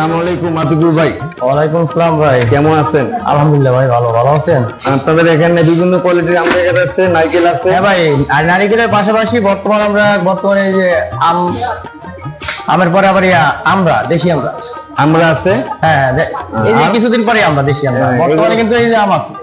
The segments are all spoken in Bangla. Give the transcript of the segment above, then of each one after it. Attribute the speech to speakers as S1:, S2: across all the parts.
S1: আসসালামু আলাইকুম আতিকুর ভাই।
S2: ওয়ালাইকুম আসসালাম ভাই,
S1: কেমন আছেন?
S2: আলহামদুলিল্লাহ ভাই, ভালো আছেন?
S1: আপনাদের এখানে বিভিন্ন কোয়ালিটির আম দেখা যাচ্ছে, নারকেল আছে।
S2: হ্যাঁ ভাই, আর নারকেলের পাশাপাশি বর্তমানে এই যে আমের পরে আবার আমরা দেশি
S1: আমরা আছে।
S2: হ্যাঁ, এই যে কিছুদিন পরে আমরা দেশি আমরা বর্তমানে কিন্তু এই যে আম আছে।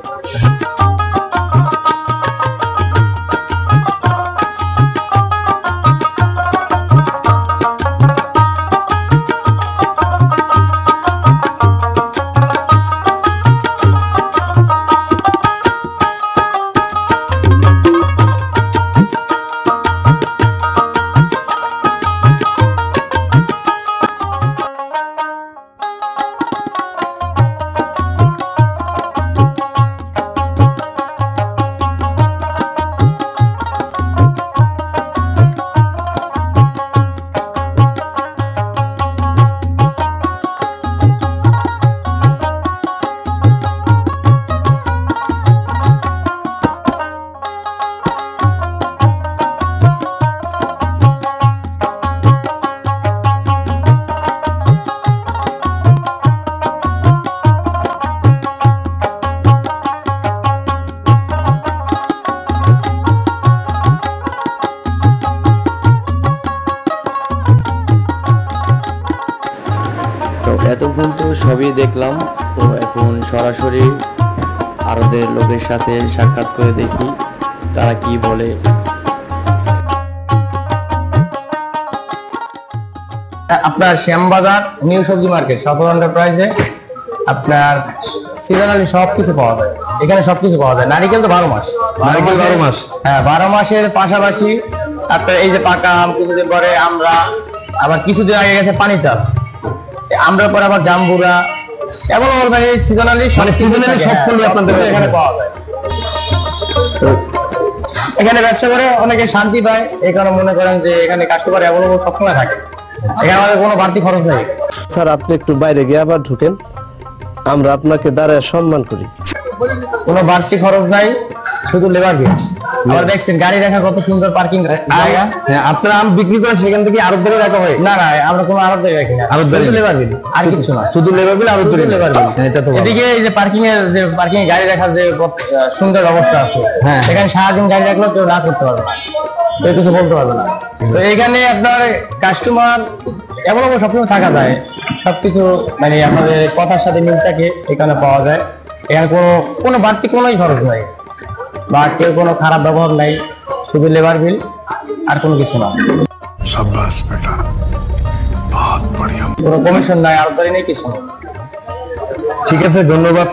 S3: এতক্ষণ তো সবই দেখলাম, তো এখন সরাসরি আরদের লোকের সাথে সাক্ষাৎ করে দেখি তারা কি বলে।
S2: আপনার শ্যামবাজার নিউ সবজি মার্কেট সফল এন্টারপ্রাইজে আপনার সিজনালি সবকিছু পাওয়া যায়। এখানে সবকিছু পাওয়া যায়। নারিকেল তো 12 মাস,
S1: নারকেল 12 মাস।
S2: হ্যাঁ, 12 মাসের পাশাপাশি আপনার এই যে পাকা আম, কিছুদিন পরে আমরা, আবার কিছুদিন আগে গেছে পানিতাল, আমরা পরে আবার জাম্বুরা, এবং সিজনালি সব ফলই আপনাদের এখানে পাওয়া যায়। এখানে ব্যবসা করে অনেকে শান্তি পায়, এই কারণে মনে করেন যে এখানে কাস্টমার অ্যাভেলেবল সবসময় থাকে, এখানে আমাদের কোনো বাড়তি খরচ নেই।
S4: স্যার, আপনি একটু বাইরে গিয়ে আবার ঢুকেন, আমরা আপনাকে দাঁড়ায় সম্মান করি।
S2: কোনো বাড়তি খরচ নাই, শুধু লেবার বিল। আবার দেখছেন গাড়ি রাখা কত সুন্দর পার্কিং জায়গা।
S1: আপনারা আম বিক্রি করেন সেখান থেকে আরবদারি রাখা হয়?
S2: না, আমরা কোনো আরবদারি রাখি না,
S1: আরবদারি
S2: লেবার বিল, আর কিছু না,
S1: শুধু লেবার বিল, আরবদারি
S2: লেবার বিল।
S1: এটা তো
S2: এদিকে এই যে পার্কিং এ গাড়ি রাখার যে সুন্দর ব্যবস্থা আছে,
S1: হ্যাঁ,
S2: এখানে সারাদিন গাড়ি রাখলেও কেউ না করতে পারবে না, কেউ কিছু বলতে পারবে না। তো এখানে আপনার কাস্টমার এমন সবসময় থাকা যায়, সবকিছু মানে আমাদের কথার সাথে মিল থাকে, এখানে পাওয়া যায়। এখানে কোনো বাড়তি কোনোই খরচ নাই, বা কেউ কোনো খারাপ ব্যবহার নাই, শুধু লেবার বিল, আর কোনো কিছু না।
S5: शाबाश बेटा, बहुत बढ़िया।
S2: কোনো কমিশন নাই, আরবদারি নেই, কিছু নেই।
S1: ঠিক আছে, ধন্যবাদ।